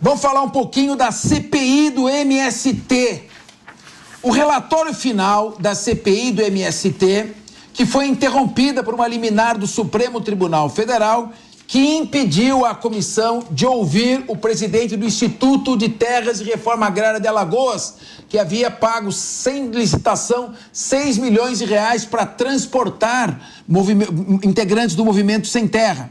Vamos falar um pouquinho da CPI do MST. O relatório final da CPI do MST, que foi interrompida por uma liminar do Supremo Tribunal Federal, que impediu a comissão de ouvir o presidente do Instituto de Terras e Reforma Agrária de Alagoas, que havia pago sem licitação 6 milhões de reais para transportar integrantes do movimento Sem Terra.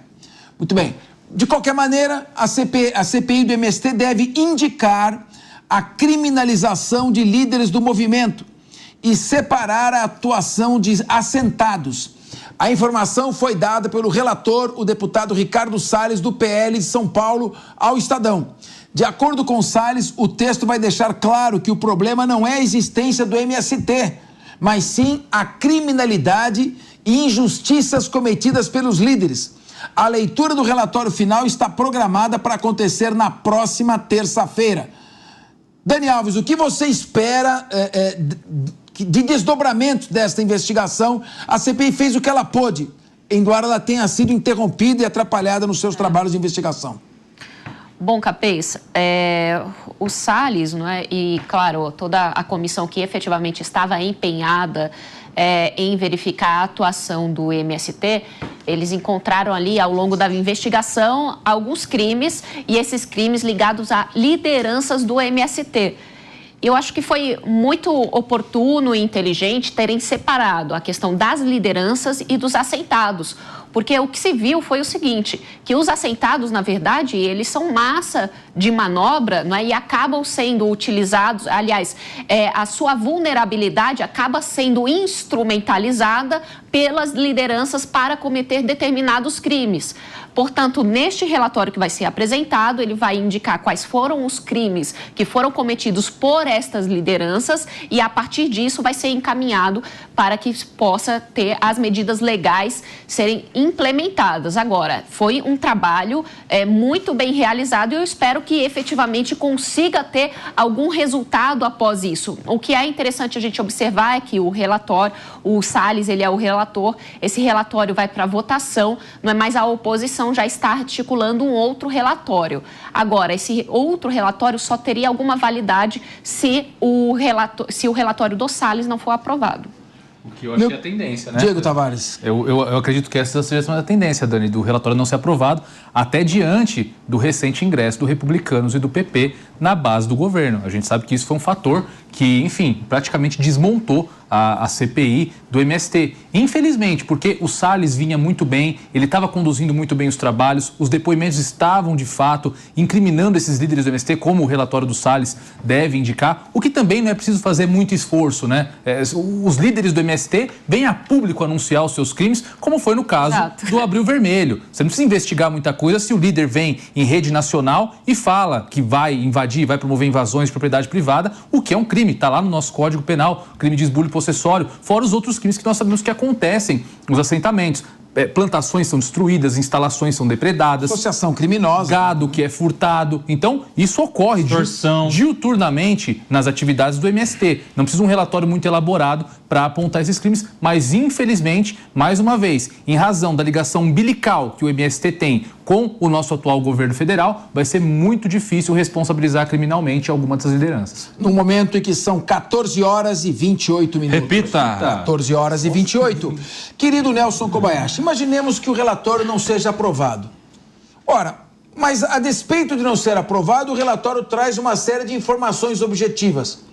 Muito bem. De qualquer maneira, a CPI do MST deve indicar a criminalização de líderes do movimento e separar a atuação de assentados. A informação foi dada pelo relator, o deputado Ricardo Salles, do PL de São Paulo, ao Estadão. De acordo com Salles, o texto vai deixar claro que o problema não é a existência do MST, mas sim a criminalidade e injustiças cometidas pelos líderes. A leitura do relatório final está programada para acontecer na próxima terça-feira. Dani Alves, o que você espera de desdobramento desta investigação? A CPI fez o que ela pôde, embora ela tenha sido interrompida e atrapalhada nos seus trabalhos de investigação. Bom, Capês, o Salles, não é, e, claro, toda a comissão que efetivamente estava empenhada em verificar a atuação do MST, eles encontraram ali, ao longo da investigação, alguns crimes, e esses crimes ligados a lideranças do MST. Eu acho que foi muito oportuno e inteligente terem separado a questão das lideranças e dos assentados, porque o que se viu foi o seguinte, que os assentados, na verdade, eles são massa de manobra, não é? E acabam sendo utilizados, aliás, a sua vulnerabilidade acaba sendo instrumentalizada pelas lideranças para cometer determinados crimes. Portanto, neste relatório que vai ser apresentado, ele vai indicar quais foram os crimes que foram cometidos por estas lideranças e, a partir disso, vai ser encaminhado para que possa ter as medidas legais serem implementadas. Agora, foi um trabalho muito bem realizado e eu espero que efetivamente consiga ter algum resultado após isso. O que é interessante a gente observar é que o relatório, o Salles, ele é o relator, esse relatório vai para votação, não é mais a oposição já está articulando um outro relatório. Agora, esse outro relatório só teria alguma validade se o relatório do Salles não for aprovado. O que eu acho que é a tendência, né? Diego Tavares. Eu acredito que essa seja a tendência, Dani, do relatório não ser aprovado, até diante do recente ingresso do Republicanos e do PP na base do governo. A gente sabe que isso foi um fator que, enfim, praticamente desmontou a CPI do MST. Infelizmente, porque o Salles vinha muito bem, ele estava conduzindo muito bem os trabalhos, os depoimentos estavam, de fato, incriminando esses líderes do MST, como o relatório do Salles deve indicar, o que também não é preciso fazer muito esforço, né? Os líderes do MST vêm a público anunciar os seus crimes, como foi no caso do Abril Vermelho. Você não precisa investigar muita coisa se o líder vem em rede nacional e fala que vai invadir, vai promover invasões de propriedade privada, o que é um crime, está lá no nosso Código Penal, crime de esbulho possessório, fora os outros crimes que nós sabemos que acontecem nos assentamentos. Plantações são destruídas, instalações são depredadas. Associação criminosa. Gado que é furtado. Então, isso ocorre diuturnamente nas atividades do MST. Não precisa um relatório muito elaborado para apontar esses crimes, mas, infelizmente, mais uma vez, em razão da ligação umbilical que o MST tem com o nosso atual governo federal, vai ser muito difícil responsabilizar criminalmente alguma dessas lideranças. No momento em que são 14 horas e 28 minutos. Repita! 14 horas e 28. Querido Nelson Kobayashi, imaginemos que o relatório não seja aprovado. Ora, mas a despeito de não ser aprovado, o relatório traz uma série de informações objetivas.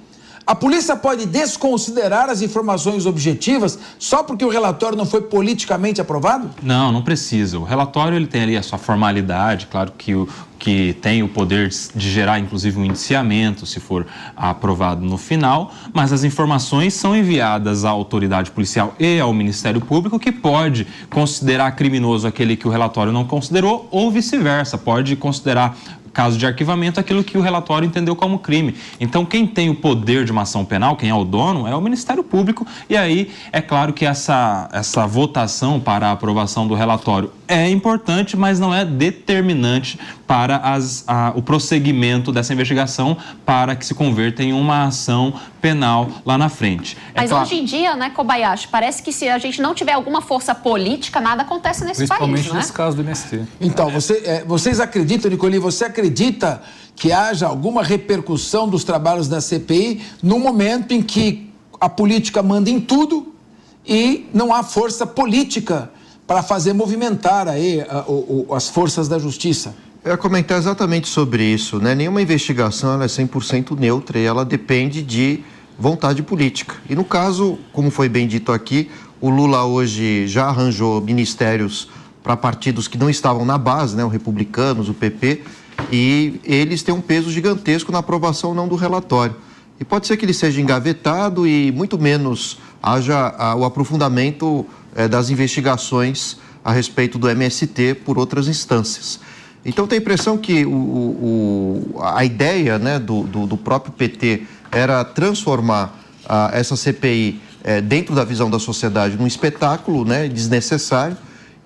A polícia pode desconsiderar as informações objetivas só porque o relatório não foi politicamente aprovado? Não, não precisa. O relatório ele tem ali a sua formalidade, claro que tem o poder de gerar, inclusive, um indiciamento, se for aprovado no final, mas as informações são enviadas à autoridade policial e ao Ministério Público, que pode considerar criminoso aquele que o relatório não considerou, ou vice-versa, pode considerar, caso de arquivamento, aquilo que o relatório entendeu como crime. Então, quem tem o poder de uma ação penal, quem é o dono, é o Ministério Público, e aí é claro que essa votação para a aprovação do relatório é importante, mas não é determinante para o prosseguimento dessa investigação para que se converta em uma ação penal lá na frente. Mas hoje em dia, né, Kobayashi, parece que se a gente não tiver alguma força política, nada acontece nesse país, Principalmente não é? nesse caso do MST. Então, vocês acreditam, Nicoli, você acredita que haja alguma repercussão dos trabalhos da CPI no momento em que a política manda em tudo e não há força política para fazer movimentar aí as forças da justiça? Eu ia comentar exatamente sobre isso, né? Nenhuma investigação ela é 100% neutra e ela depende de vontade política. E no caso, como foi bem dito aqui, o Lula hoje já arranjou ministérios para partidos que não estavam na base, né? Os Republicanos, o PP, e eles têm um peso gigantesco na aprovação ou não do relatório. E pode ser que ele seja engavetado e muito menos haja o aprofundamento das investigações a respeito do MST por outras instâncias. Então, tem a impressão que a ideia, né, do próprio PT era transformar essa CPI dentro da visão da sociedade num espetáculo, né, desnecessário,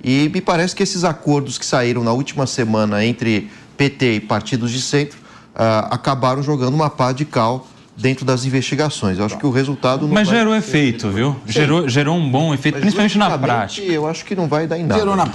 e me parece que esses acordos que saíram na última semana entre PT e partidos de centro acabaram jogando uma pá de cal dentro das investigações. Eu acho que o resultado não Mas vai gerou efeito, viu? Gerou um bom efeito, Mas, principalmente na juridicamente, prática. Eu acho que não vai dar em nada. Gerou na